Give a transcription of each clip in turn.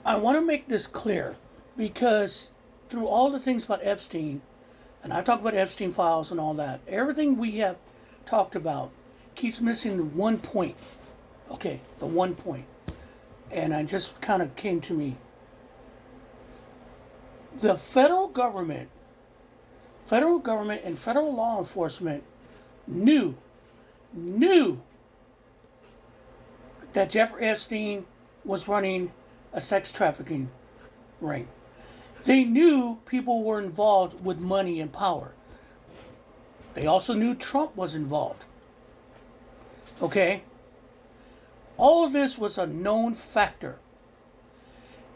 I want to make this clear because through all the things about Epstein, and I talk about Epstein files and all that, everything we have talked about keeps missing the one point. Okay, the one point. And I just kind of came to me. The federal government and federal law enforcement knew that Jeffrey Epstein was running a sex trafficking ring. They knew people were involved with money and power. They also knew Trump was involved. Okay? All of this was a known factor.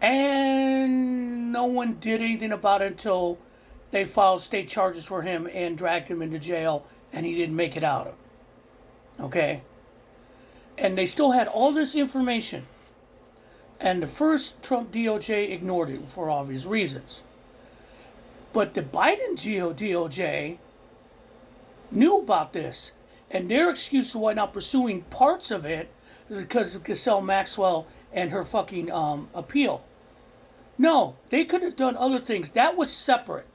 And no one did anything about it until they filed state charges for him and dragged him into jail, and he didn't make it out of it. Okay? And they still had all this information. And the first Trump DOJ ignored it for obvious reasons. But the Biden DOJ knew about this. And their excuse for why not pursuing parts of it is because of Ghislaine Maxwell and her fucking appeal. No, they could have done other things. That was separate.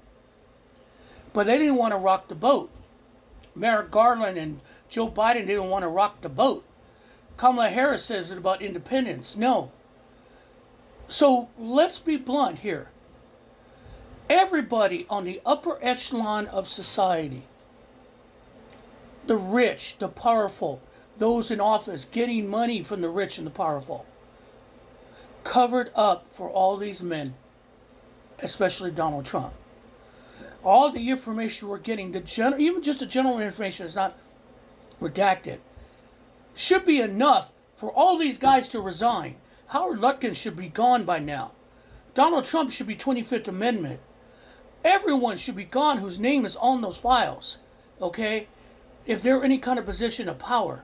But they didn't want to rock the boat. Merrick Garland and Joe Biden didn't want to rock the boat. Kamala Harris says it about independence. No. So let's be blunt here. Everybody on the upper echelon of society, the rich, the powerful, those in office getting money from the rich and the powerful, covered up for all these men, especially Donald Trump. All the information we're getting, even just the general information is not redacted, should be enough for all these guys to resign. Howard Lutkin should be gone by now. Donald Trump should be 25th Amendment. Everyone should be gone whose name is on those files. Okay? If they're any kind of position of power.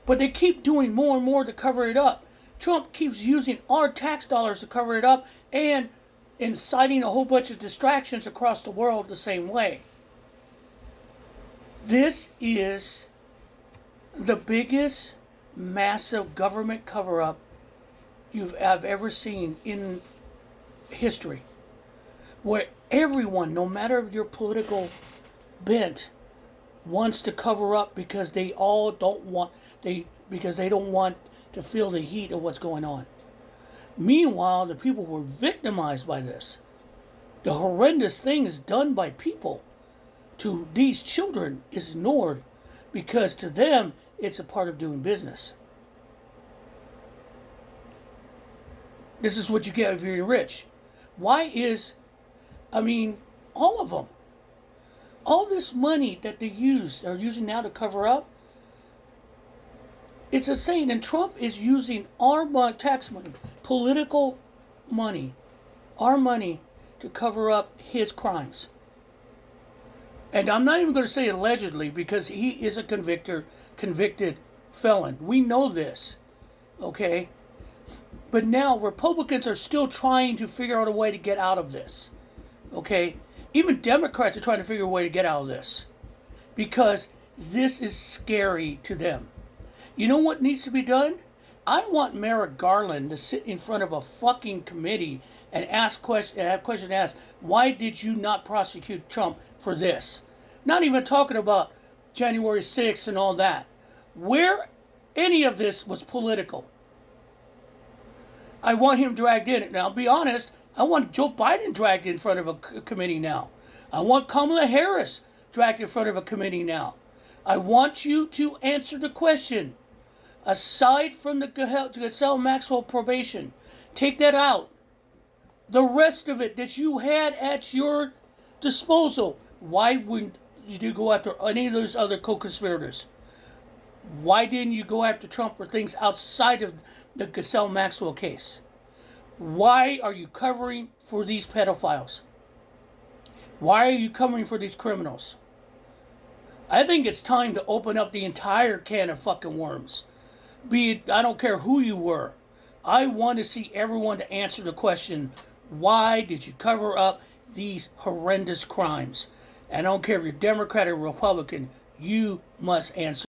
But they keep doing more and more to cover it up. Trump keeps using our tax dollars to cover it up and inciting a whole bunch of distractions across the world the same way. This is the biggest massive government cover-up I've ever seen in history, where everyone, no matter your political bent, wants to cover up because they don't want to feel the heat of what's going on. Meanwhile, the people were victimized by this. The horrendous things done by people to these children is ignored because to them it's a part of doing business. This is what you get if you're rich. All of them. All this money that are using now to cover up, it's insane. And Trump is using our tax money, political money, our money to cover up his crimes. And I'm not even going to say allegedly because he is a convicted felon. We know this. Okay? But now Republicans are still trying to figure out a way to get out of this. Okay? Even Democrats are trying to figure a way to get out of this. Because this is scary to them. You know what needs to be done? I want Merrick Garland to sit in front of a fucking committee and have questions asked. Why did you not prosecute Trump for this? Not even talking about January 6th and all that. Where any of this was political. I want him dragged in. Now, I'll be honest, I want Joe Biden dragged in front of a committee now. I want Kamala Harris dragged in front of a committee now. I want you to answer the question. Aside from the Ghislaine Maxwell probation, take that out. The rest of it that you had at your disposal, why wouldn't you go after any of those other co-conspirators? Why didn't you go after Trump for things outside of the Ghislaine Maxwell case? Why are you covering for these pedophiles? Why are you covering for these criminals? I think it's time to open up the entire can of fucking worms. I don't care who you were. I want to see everyone to answer the question, why did you cover up these horrendous crimes? And I don't care if you're Democrat or Republican, you must answer.